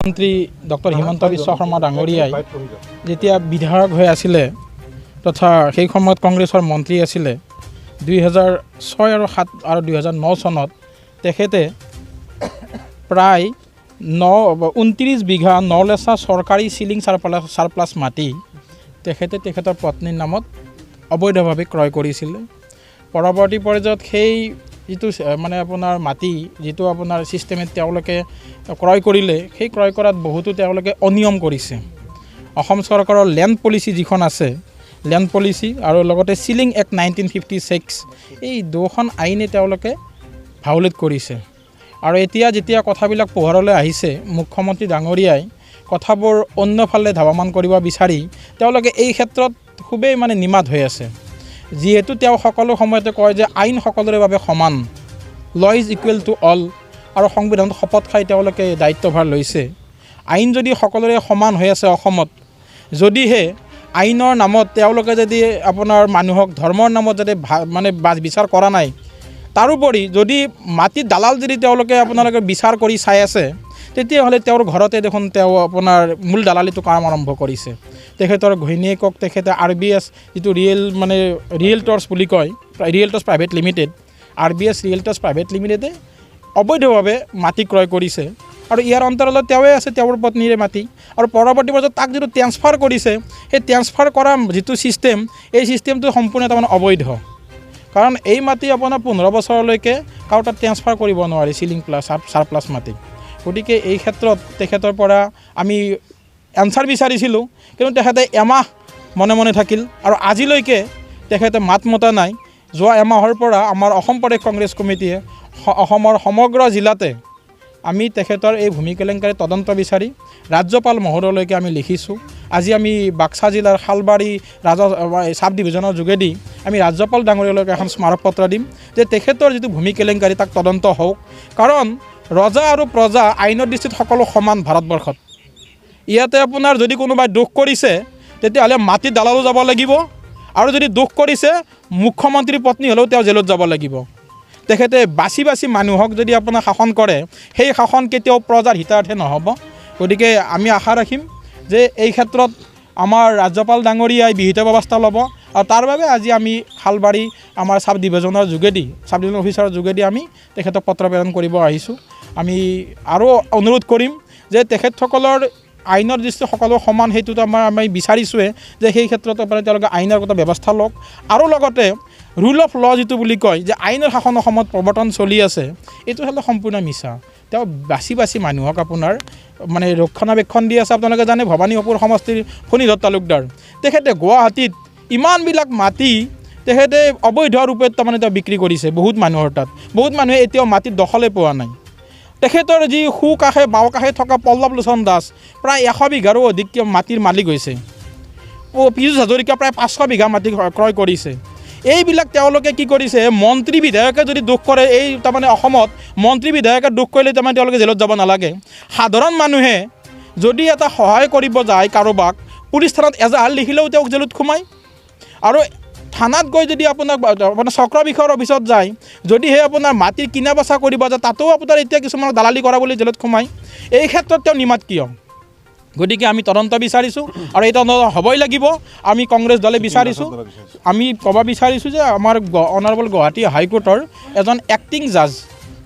মন্ত্ৰী ডক্টৰ হিমন্ত বিশ্ব শৰ্মা ডাঙৰীয়াই যেতিয়া বিধায়ক হৈ আছিলে তথা সেই সময়ত কংগ্ৰেছৰ মন্ত্ৰী আছিলে 2006 আৰু 7 আৰু 2009 চনত তেখেতে প্ৰায় 29 বিঘা নলেচা চৰকাৰী চিলিং চাৰপ্লাছ মাটি তেখেতৰ পত্নীৰ নামত অবৈধভাৱে ক্ৰয় কৰিছিলে। পৰৱৰ্তী পৰ্যায়ত সেই যিটো মানে আপোনাৰ মাটি যিটো আপোনাৰ ছিষ্টেমত তেওঁলোকে ক্ৰয় কৰিলে সেই ক্ৰয় কৰাত বহুতো তেওঁলোকে অনিয়ম কৰিছে। অসম চৰকাৰৰ লেণ্ড পলিচি যিখন আছে লেণ্ড পলিচি আৰু লগতে চিলিং এক্ট 1956 এই দুখন আইনে তেওঁলোকে ভাউলেট কৰিছে। আৰু এতিয়া যেতিয়া কথাবিলাক পোহৰলৈ আহিছে মুখ্যমন্ত্ৰী ডাঙৰীয়াই কথাবোৰ অন্যফালে ধাৱমান কৰিব বিচাৰি তেওঁলোকে এই ক্ষেত্ৰত খুবেই মানে নিমাত হৈ আছে। যিহেতু তেওঁ সকলো সময়তে কয় যে আইন সকলোৰে বাবে সমান, law is equal to all, আৰু সংবিধানত শপত খাই তেওঁলোকে দায়িত্বভাৰ লৈছে। আইন যদি সকলোৰে সমান হৈ আছে অসমত, যদিহে আইনৰ নামত তেওঁলোকে যদি আপোনাৰ মানুহক ধৰ্মৰ নামত যাতে মানে বিচাৰ কৰা নাই, তাৰোপৰি যদি মাটিৰ দালাল যদি তেওঁলোকে আপোনালোকে বিচাৰ কৰি চাই আছে তেতিয়াহ'লে তেওঁৰ ঘৰতে দেখোন তেওঁ আপোনাৰ মূল দালালিটো কাম আৰম্ভ কৰিছে। তেখেতৰ ঘৈণীয়েকক তেখেতে RBS যিটো ৰিয়েলটৰ্ছ বুলি কয়, realtors private limited, RBS realtors private লিমিটেডে অবৈধভাৱে মাটি ক্ৰয় কৰিছে আৰু ইয়াৰ অন্তৰালত তেওঁৱে আছে তেওঁৰ পত্নীৰে মাটি। আৰু পৰৱৰ্তী পৰ্যায়ত তাক যিটো ট্ৰেন্সফাৰ কৰিছে সেই ট্ৰেন্সফাৰ কৰা যিটো ছিষ্টেম এই ছিষ্টেমটো সম্পূৰ্ণ তাৰমানে অবৈধ। কাৰণ এই মাটি আপোনাৰ 15 বছৰলৈকে কাৰো তাত ট্ৰেন্সফাৰ কৰিব নোৱাৰি চিলিং চাৰপ্লাছ মাটি। গতিকে এই ক্ষেত্ৰত তেখেতৰ পৰা আমি এনচাৰ বিচাৰিছিলোঁ, কিন্তু তেখেতে এমাহ মনে মনে থাকিল আৰু আজিলৈকে তেখেতে মাত মতা নাই। যোৱা এমাহৰ পৰা আমাৰ অসম প্ৰদেশ কংগ্ৰেছ কমিটিয়ে অসমৰ সমগ্ৰ জিলাতে আমি তেখেতৰ এই ভূমি কেলেংকাৰী তদন্ত বিচাৰি ৰাজ্যপাল মহোদয়লৈকে আমি লিখিছোঁ। আজি আমি বাক্সা জিলাৰ শালবাৰী চাব ডিভিজনৰ যোগেদি আমি ৰাজ্যপাল ডাঙৰীয়ালৈকে এখন স্মাৰক পত্ৰ দিম যে তেখেতৰ যিটো ভূমি কেলেংকাৰী তাক তদন্ত হওক। কাৰণ ৰজা আৰু প্ৰজা আইনৰ দৃষ্টিত সকলো সমান ভাৰতবৰ্ষত। ইয়াতে আপোনাৰ যদি কোনোবাই দোষ কৰিছে তেতিয়াহ'লে মাটিৰ দালালো যাব লাগিব, আৰু যদি দোষ কৰিছে মুখ্যমন্ত্ৰীৰ পত্নী হ'লেও তেওঁ জেলত যাব লাগিব। তেখেতে বাছি বাছি মানুহক যদি আপোনাৰ শাসন কৰে সেই শাসন কেতিয়াও প্ৰজাৰ হিতাৰ্থে নহ'ব। গতিকে আমি আশা ৰাখিম যে এই ক্ষেত্ৰত আমাৰ ৰাজ্যপাল ডাঙৰীয়াই বিহিত ব্যৱস্থা ল'ব, আৰু তাৰ বাবে আজি আমি শালবাৰী আমাৰ চাব ডিভিজনৰ যোগেদি চাব ডিভিজন অফিচাৰৰ যোগেদি আমি তেখেতক পত্ৰ প্ৰেৰণ কৰিব আহিছোঁ। আমি আৰু অনুৰোধ কৰিম যে তেখেতসকলৰ আইনৰ দৃষ্টি সকলো সমান, সেইটোতো আমি বিচাৰিছোঁৱে যে সেই ক্ষেত্ৰত মানে তেওঁলোকে আইনৰ এটা ব্যৱস্থা লওক। আৰু লগতে ৰুল অফ ল যিটো বুলি কয় যে আইনৰ শাসন অসমত প্ৰৱৰ্তন চলি আছে, এইটো হ'লে সম্পূৰ্ণ মিছা। তেওঁ বাছি বাছি মানুহক আপোনাৰ মানে ৰক্ষণাবেক্ষণ দি আছে। আপোনালোকে জানে ভৱানীপুৰ সমষ্টিৰ ফণীধৰ তালুকদাৰ তেখেতে গুৱাহাটীত ইমানবিলাক মাটি তেখেতে অবৈধ ৰূপে তাৰমানে তেওঁ বিক্ৰী কৰিছে বহুত মানুহৰ তাত। বহুত মানুহে এতিয়াও মাটিত দখলে পোৱা নাই। তেখেতৰ যি সোঁকাষে বাওঁকাষে থকা পল্লৱ লোচন দাস প্ৰায় 100 বিঘাৰো অধিক মাটিৰ মালিক হৈছে। পীযুষ হাজৰিকা প্ৰায় 500 বিঘা মাটি ক্ৰয় কৰিছে। এইবিলাক তেওঁলোকে কি কৰিছে, মন্ত্ৰী বিধায়কে যদি দোষ কৰে, এই তাৰমানে অসমত মন্ত্ৰী বিধায়কে দোষ কৰিলে তাৰমানে তেওঁলোকে জেলত যাব নালাগে। সাধাৰণ মানুহে যদি এটা সহায় কৰিব যায় কাৰোবাক, পুলিচ থানাত এজাহাৰ লিখিলেও তেওঁক জেলত সোমায়। আৰু থানাত গৈ যদি আপোনাৰ চক্ৰ বিষয়ৰ অফিচত যায়, যদিহে আপোনাৰ মাটিৰ কিনা বেচা কৰিব যায় তাতো আপোনাৰ এতিয়া কিছুমানক দালালি কৰা বুলি জেলত সোমায়। এই ক্ষেত্ৰত তেওঁ নিমাত কিয়? গতিকে আমি তদন্ত বিচাৰিছোঁ, আৰু এই তদন্ত হ'বই লাগিব। আমি কংগ্ৰেছ দলে বিচাৰিছোঁ, আমি ক'ব বিচাৰিছোঁ যে আমাৰ অনাৰেবল গুৱাহাটী হাইকোৰ্টৰ এজন এক্টিং জাজ,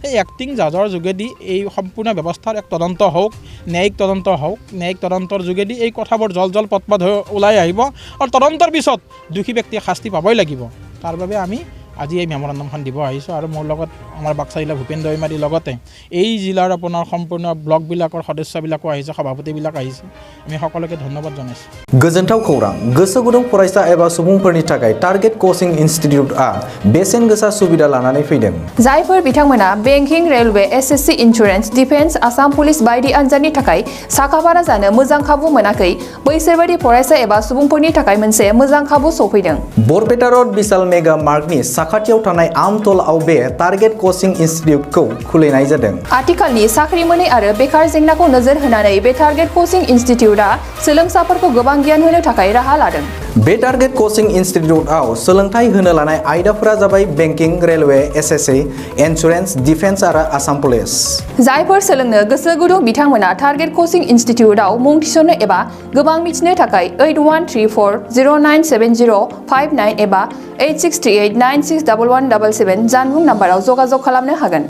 সেই এক্টিং জাজৰ যোগেদি এই সম্পূৰ্ণ ব্যৱস্থাৰ এক তদন্ত হওক, ন্যায়িক তদন্ত হওক। ন্যায়িক তদন্তৰ যোগেদি এই কথাবোৰ জল পটপট হৈ ওলাই আহিব, আৰু তদন্তৰ পিছত দোষী ব্যক্তিয়ে শাস্তি পাবই লাগিব। তাৰ বাবে আমি আজি এই মেমৰেণ্ডামখন দিব আহিছোঁ। আৰু মোৰ লগত আমাৰ বাক্সা জিলা ভূপেন দৈমাৰীৰ লগতে এই জিলাৰ আপোনাৰ সম্পূৰ্ণ ব্লকবিলাকৰ সদস্যবিলাকো আহিছে, সভাপতিবিলাক আহিছে। আমি সকলোকে ধন্যবাদ জনাইছোঁ। गोजोनथाव खौरां, गोसो गुदुं फरायसा एबा सुबुंफोरनि थाखाय टारगेट कोचिं इनस्टिट्यूटआ बेसेन गोसा सुबिदा लानानै फैदों। जायफोर बिथांमोना banking, railway, SSC, insurance, defence, Assam police बायदि आनजादनि थाखाय साखाफारा जानो मोजां खाबु मोनाखै, बैसोर बायदि फरायसा एबा सुबुंफोरनि थाखाय मोनसे मोजां खाबु सफैदों। बरपेटा रोड विशाल मेगा मार्टनि साखाथियाव थानाय आमतलाव बे टारगेट कोचिं इनस्टिट्यूटखौ खुलिनाय जादों। आथिखालनि साख्रि मोनै आरो बेकार जेंनाखौ नोजोर होनानै बे टारगेट कोचिं इनस्टिट्यूटआ सोलोंसाफोरखौ गोबां गियान होनो थाखाय राहा लादों। बे टारगेट कोचिं इन्स्टिट्यूटआव सोलोंथाइ होनो लानाय आयदाफोरा जाबाय banking, railway, SSC, insurance, defence आरो आसाम पुलिस। जायफोर सोलोंनो गोसो गुदुं बिथांमोना टारगेट कोचिं इन्स्टिट्यूटआव मुं थिसननो एबा गोबां मिथिनो थाखाय 8134097059 एबा 8638961177 जानबुं नाम्बाराव जगाजग खालामनो हागोन।